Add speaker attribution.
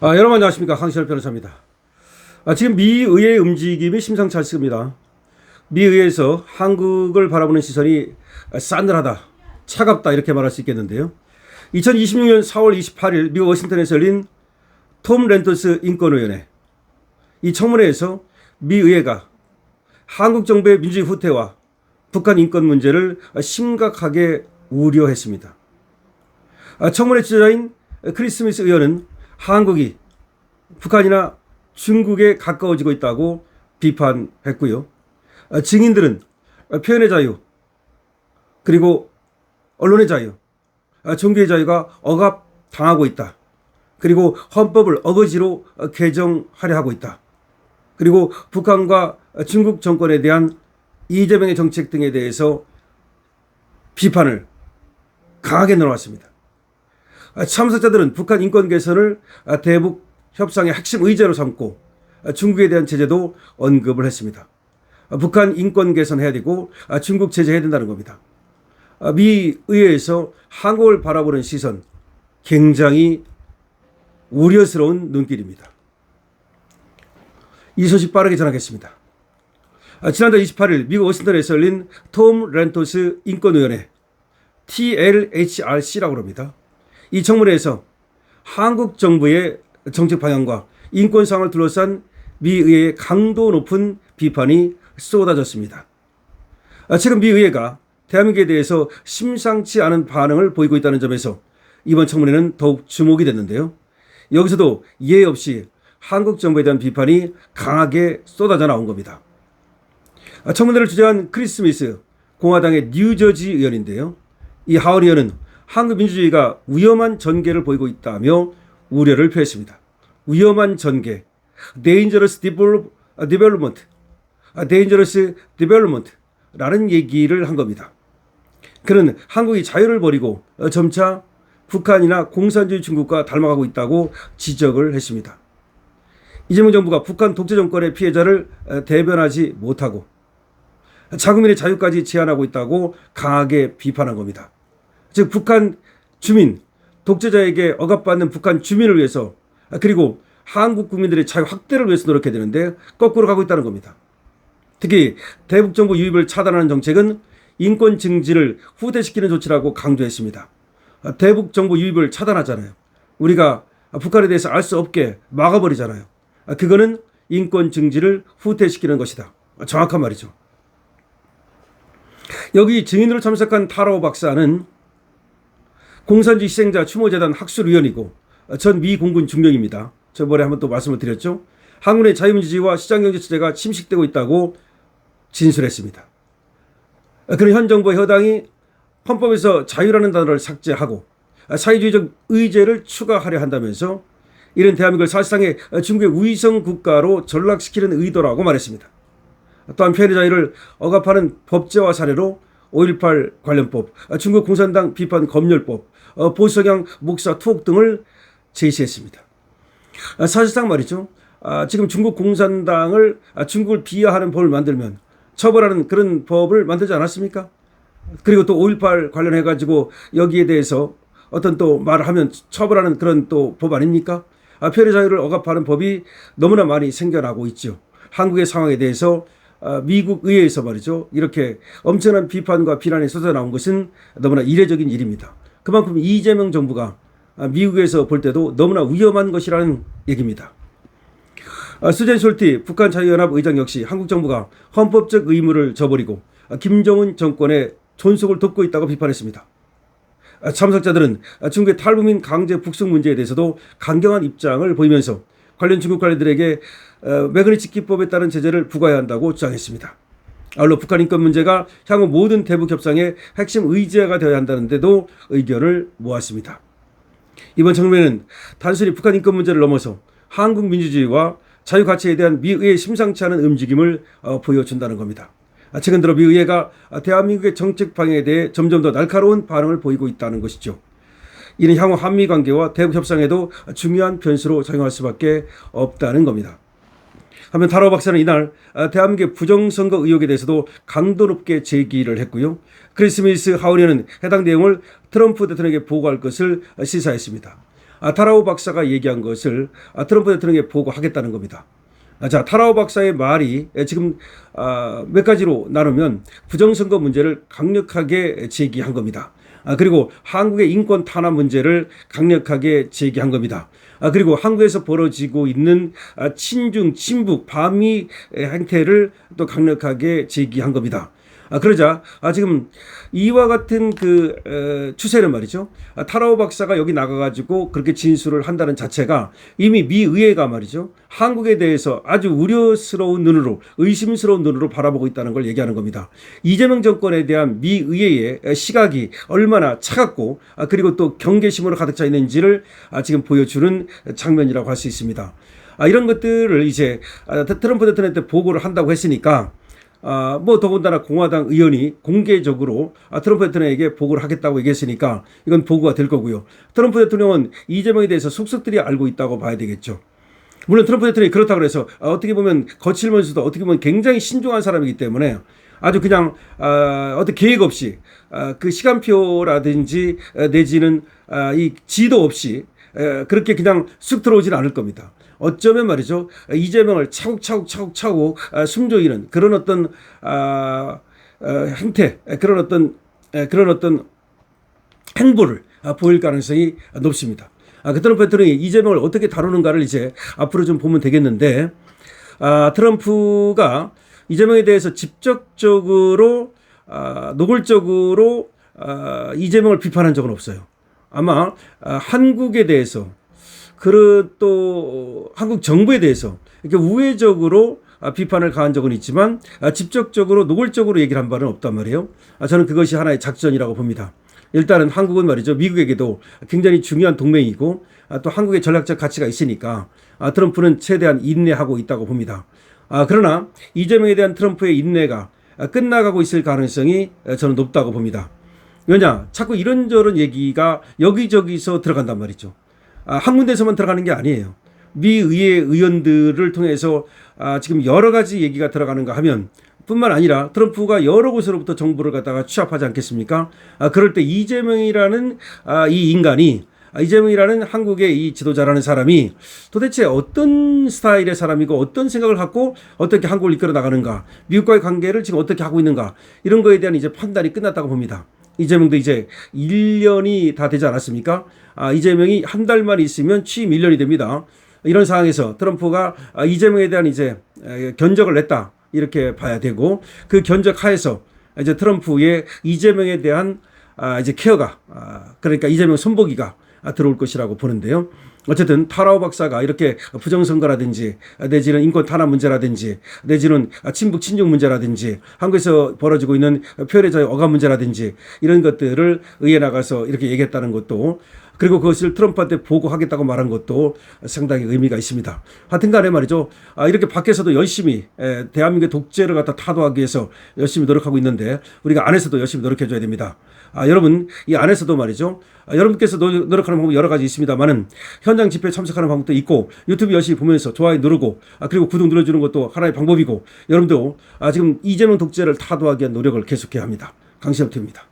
Speaker 1: 여러분 안녕하십니까. 강시열 변호사입니다. 지금 미의회 움직임이 심상치 않습니다. 미의회에서 한국을 바라보는 시선이 싸늘하다, 차갑다 이렇게 말할 수 있겠는데요. 2026년 4월 28일 미국 워싱턴에서 열린 톰 렌터스 인권위원회, 이 청문회에서 미의회가 한국 정부의 민주주의 후퇴와 북한 인권 문제를 심각하게 우려했습니다. 청문회 주자인 크리스 스미스 의원은 한국이 북한이나 중국에 가까워지고 있다고 비판했고요. 증인들은 표현의 자유, 그리고 언론의 자유, 종교의 자유가 억압당하고 있다. 그리고 헌법을 어거지로 개정하려 하고 있다. 그리고 북한과 중국 정권에 대한 이재명의 정책 등에 대해서 비판을 강하게 내놓았습니다. 참석자들은 북한 인권 개선을 대북 협상의 핵심 의제로 삼고 중국에 대한 제재도 언급을 했습니다. 북한 인권 개선해야 되고 중국 제재해야 된다는 겁니다. 미 의회에서 한국을 바라보는 시선, 굉장히 우려스러운 눈길입니다. 이 소식 빠르게 전하겠습니다. 지난달 28일 미국 워싱턴에서 열린 톰 렌터스 인권위원회, TLHRC라고 합니다. 이 청문회에서 한국 정부의 정책 방향과 인권 상황을 둘러싼 미의회의 강도 높은 비판이 쏟아졌습니다. 최근 미의회가 대한민국에 대해서 심상치 않은 반응을 보이고 있다는 점에서 이번 청문회는 더욱 주목이 됐는데요. 여기서도 예의 없이 한국 정부에 대한 비판이 강하게 쏟아져 나온 겁니다. 청문회를 주재한 크리스 스미스 공화당의 뉴저지 의원인데요. 이 하원 의원은 한국 민주주의가 위험한 전개를 보이고 있다며 우려를 표했습니다. 위험한 전개, dangerous development, dangerous development라는 얘기를 한 겁니다. 그는 한국이 자유를 버리고 점차 북한이나 공산주의 중국과 닮아가고 있다고 지적을 했습니다. 이재명 정부가 북한 독재 정권의 피해자를 대변하지 못하고 자국민의 자유까지 제한하고 있다고 강하게 비판한 겁니다. 즉 북한 주민, 독재자에게 억압받는 북한 주민을 위해서 그리고 한국 국민들의 자유 확대를 위해서 노력해야 되는데 거꾸로 가고 있다는 겁니다. 특히 대북 정보 유입을 차단하는 정책은 인권 증진을 후퇴시키는 조치라고 강조했습니다. 대북 정보 유입을 차단하잖아요. 우리가 북한에 대해서 알 수 없게 막아버리잖아요. 그거는 인권 증진을 후퇴시키는 것이다. 정확한 말이죠. 여기 증인으로 참석한 타로 박사는 공산주의 희생자 추모재단 학술위원이고 전 미 공군 중령입니다. 저번에 한번 또 말씀을 드렸죠. 한국의 자유민주주의와 시장경제 체제가 침식되고 있다고 진술했습니다. 그런 현 정부의 여당이 헌법에서 자유라는 단어를 삭제하고 사회주의적 의제를 추가하려 한다면서 이런 대한민국을 사실상의 중국의 위성 국가로 전락시키는 의도라고 말했습니다. 또한 표현의 자유를 억압하는 법제화 사례로 5.18 관련법, 중국 공산당 비판 검열법, 보수성향 목사 투옥 등을 제시했습니다. 사실상 말이죠. 지금 중국 공산당을 중국을 비하하는 법을 만들면 처벌하는 그런 법을 만들지 않았습니까? 그리고 또 5.18 관련해가지고 여기에 대해서 어떤 또 말을 하면 처벌하는 그런 또 법 아닙니까? 표현의 자유를 억압하는 법이 너무나 많이 생겨나고 있죠. 한국의 상황에 대해서 미국 의회에서 말이죠. 이렇게 엄청난 비판과 비난이 쏟아 나온 것은 너무나 이례적인 일입니다. 그만큼 이재명 정부가 미국에서 볼 때도 너무나 위험한 것이라는 얘기입니다. 수잔 숄티 북한 자유연합 의장 역시 한국 정부가 헌법적 의무를 저버리고 김정은 정권의 존속을 돕고 있다고 비판했습니다. 참석자들은 중국의 탈북민 강제 북송 문제에 대해서도 강경한 입장을 보이면서 관련 중국 관리들에게 매그니츠키법에 따른 제재를 부과해야 한다고 주장했습니다. 아울러 북한 인권 문제가 향후 모든 대북 협상의 핵심 의제가 되어야 한다는 데도 의견을 모았습니다. 이번 청문회는 단순히 북한 인권 문제를 넘어서 한국 민주주의와 자유 가치에 대한 미의회의 심상치 않은 움직임을 보여준다는 겁니다. 최근 들어 미의회가 대한민국의 정책 방향에 대해 점점 더 날카로운 반응을 보이고 있다는 것이죠. 이는 향후 한미 관계와 대북 협상에도 중요한 변수로 작용할 수밖에 없다는 겁니다. 한편 타로 박사는 이날 대한민국의 부정선거 의혹에 대해서도 강도 높게 제기를 했고요. 크리스 스미스 하원 의원은 해당 내용을 트럼프 대통령에게 보고할 것을 시사했습니다. 타라오 박사가 얘기한 것을 트럼프 대통령에게 보고하겠다는 겁니다. 자, 타라오 박사의 말이 지금 몇 가지로 나누면 부정선거 문제를 강력하게 제기한 겁니다. 그리고 한국의 인권 탄압 문제를 강력하게 제기한 겁니다. 그리고 한국에서 벌어지고 있는 친중, 친북, 반미 행태를 또 강력하게 제기한 겁니다. 그러자 지금 이와 같은 그 추세는 말이죠. 타라오 박사가 여기 나가가지고 그렇게 진술을 한다는 자체가 이미 미 의회가 말이죠. 한국에 대해서 아주 우려스러운 눈으로, 의심스러운 눈으로 바라보고 있다는 걸 얘기하는 겁니다. 이재명 정권에 대한 미 의회의 시각이 얼마나 차갑고 그리고 또 경계심으로 가득 차 있는지를 지금 보여주는 장면이라고 할 수 있습니다. 이런 것들을 이제 트럼프 대통령한테 보고를 한다고 했으니까 뭐 더군다나 공화당 의원이 공개적으로 트럼프 대통령에게 보고를 하겠다고 얘기했으니까 이건 보고가 될 거고요. 트럼프 대통령은 이재명에 대해서 속속들이 알고 있다고 봐야 되겠죠. 물론 트럼프 대통령이 그렇다고 해서 어떻게 보면 거칠면서도 어떻게 보면 굉장히 신중한 사람이기 때문에 아주 그냥 어떤 계획 없이 그 시간표라든지 내지는 이 지도 없이 그렇게 그냥 쑥 들어오지는 않을 겁니다. 어쩌면 말이죠. 이재명을 차곡차곡 숨조이는 그런 어떤 행태, 그런 어떤 행보를 보일 가능성이 높습니다. 그 트럼프 대통령이 이재명을 어떻게 다루는가를 이제 앞으로 좀 보면 되겠는데, 트럼프가 이재명에 대해서 직접적으로 노골적으로 이재명을 비판한 적은 없어요. 아마 한국에 대해서 그리고 또 한국 정부에 대해서 이렇게 우회적으로 비판을 가한 적은 있지만 직접적으로 노골적으로 얘기를 한 바는 없단 말이에요. 저는 그것이 하나의 작전이라고 봅니다. 일단은 한국은 말이죠. 미국에게도 굉장히 중요한 동맹이고 또 한국의 전략적 가치가 있으니까 트럼프는 최대한 인내하고 있다고 봅니다. 그러나 이재명에 대한 트럼프의 인내가 끝나가고 있을 가능성이 저는 높다고 봅니다. 왜냐? 자꾸 이런저런 얘기가 여기저기서 들어간단 말이죠. 한 군데서만 들어가는 게 아니에요. 미 의회 의원들을 통해서 지금 여러 가지 얘기가 들어가는가 하면 뿐만 아니라 트럼프가 여러 곳으로부터 정보를 갖다가 취합하지 않겠습니까? 그럴 때 이재명이라는 이 인간이 이재명이라는 한국의 이 지도자라는 사람이 도대체 어떤 스타일의 사람이고 어떤 생각을 갖고 어떻게 한국을 이끌어 나가는가, 미국과의 관계를 지금 어떻게 하고 있는가, 이런 거에 대한 이제 판단이 끝났다고 봅니다. 이재명도 이제 1년이 다 되지 않았습니까? 이재명이 한 달만 있으면 취임 1년이 됩니다. 이런 상황에서 트럼프가 이재명에 대한 이제 견적을 냈다, 이렇게 봐야 되고, 그 견적 하에서 이제 트럼프의 이재명에 대한 이제 케어가, 그러니까 이재명 손보기가 들어올 것이라고 보는데요. 어쨌든 타라오 박사가 이렇게 부정선거라든지 내지는 인권 탄압 문제라든지 내지는 친북 친중 문제라든지 한국에서 벌어지고 있는 표현의 자유 억압 문제라든지 이런 것들을 의회에 나가서 이렇게 얘기했다는 것도, 그리고 그것을 트럼프한테 보고하겠다고 말한 것도 상당히 의미가 있습니다. 하여튼 간에 말이죠. 이렇게 밖에서도 열심히 대한민국의 독재를 갖다 타도하기 위해서 열심히 노력하고 있는데 우리가 안에서도 열심히 노력해줘야 됩니다. 여러분, 이 안에서도 말이죠. 여러분께서 노력하는 방법이 여러 가지 있습니다만은 현장 집회에 참석하는 방법도 있고 유튜브 열심히 보면서 좋아요 누르고 그리고 구독 눌러주는 것도 하나의 방법이고, 여러분도 지금 이재명 독재를 타도하기 위한 노력을 계속해야 합니다. 강신업태입니다.